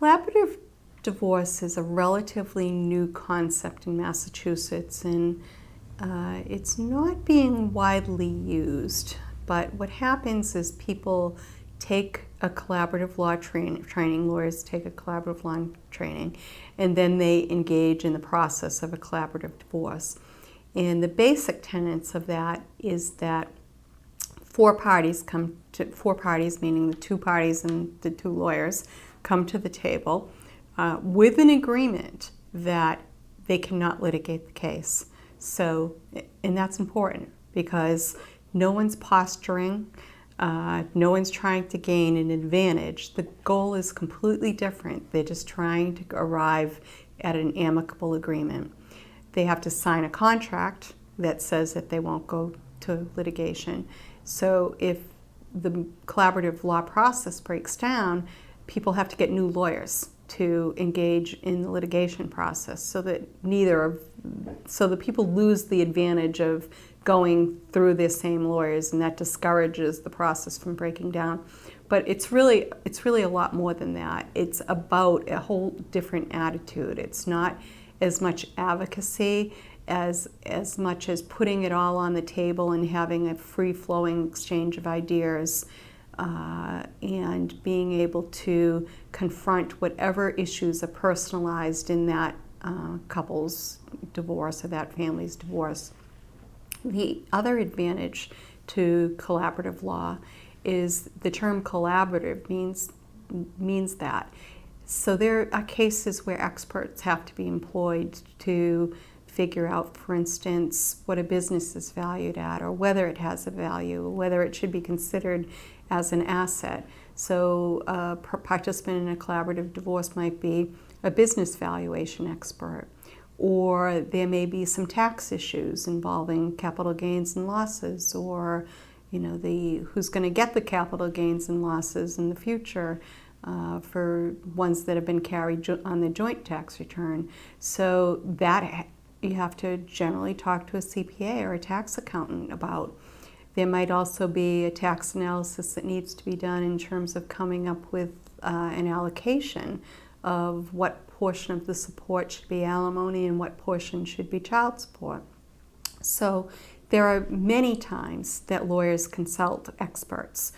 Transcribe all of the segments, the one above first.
Collaborative divorce is a relatively new concept in Massachusetts, and it's not being widely used. But what happens is people take a collaborative law training, lawyers take a collaborative law training, and then they engage in the process of a collaborative divorce. And the basic tenets of that is that four parties, meaning the two parties and the two lawyers, come to the table with an agreement that they cannot litigate the case. So, and that's important because no one's posturing, no one's trying to gain an advantage. The goal is completely different. They're just trying to arrive at an amicable agreement. They have to sign a contract that says that they won't go to litigation. So if the collaborative law process breaks down, people have to get new lawyers to engage in the litigation process so that the people lose the advantage of going through the same lawyers, and that discourages the process from breaking down. But it's really a lot more than that. It's about a whole different attitude. It's not as much advocacy as much as putting it all on the table and having a free-flowing exchange of ideas, and being able to confront whatever issues are personalized in that couple's divorce or that family's divorce. The other advantage to collaborative law is the term collaborative means that. So there are cases where experts have to be employed to figure out, for instance, what a business is valued at, or whether it has a value, whether it should be considered as an asset. So a participant in a collaborative divorce might be a business valuation expert, or there may be some tax issues involving capital gains and losses, or who's going to get the capital gains and losses in the future for ones that have been carried on the joint tax return. So that you have to generally talk to a CPA or a tax accountant about. There might also be a tax analysis that needs to be done in terms of coming up with an allocation of what portion of the support should be alimony and what portion should be child support. So there are many times that lawyers consult experts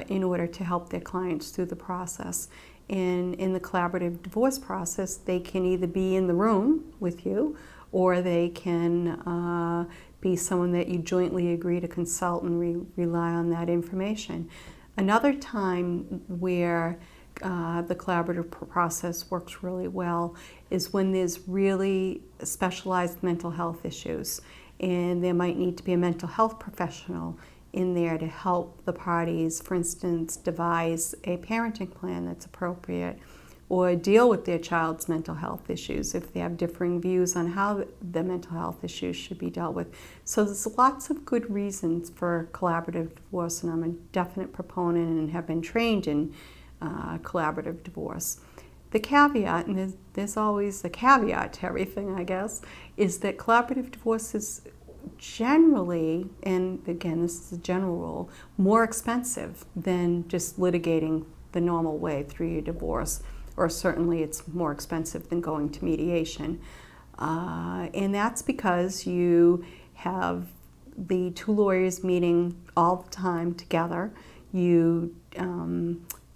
in order to help their clients through the process. And in the collaborative divorce process, they can either be in the room with you, or they can be someone that you jointly agree to consult and rely on that information. Another time where the collaborative process works really well is when there's really specialized mental health issues, and there might need to be a mental health professional in there to help the parties, for instance, devise a parenting plan that's appropriate, or deal with their child's mental health issues if they have differing views on how the mental health issues should be dealt with. So there's lots of good reasons for collaborative divorce, and I'm a definite proponent and have been trained in collaborative divorce. The caveat, and there's always a caveat to everything, I guess, is that collaborative divorce is generally, and again, this is a general rule, more expensive than just litigating the normal way through your divorce, or certainly it's more expensive than going to mediation. And that's because you have the two lawyers meeting all the time together. You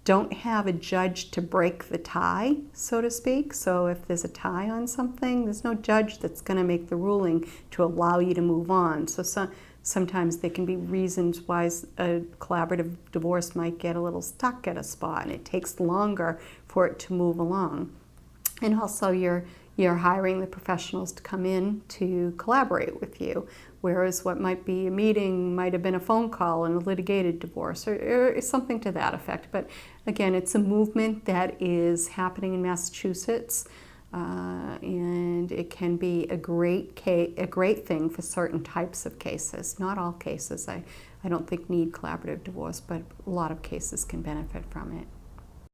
don't have a judge to break the tie, so to speak. So if there's a tie on something, there's no judge that's going to make the ruling to allow you to move on. So sometimes there can be reasons why a collaborative divorce might get a little stuck at a spot, and it takes longer for it to move along. And also you're hiring the professionals to come in to collaborate with you, whereas what might be a meeting might have been a phone call in a litigated divorce, or something to that effect. But again, it's a movement that is happening in Massachusetts, and it can be a great thing for certain types of cases. Not all cases, I don't think, need collaborative divorce, but a lot of cases can benefit from it.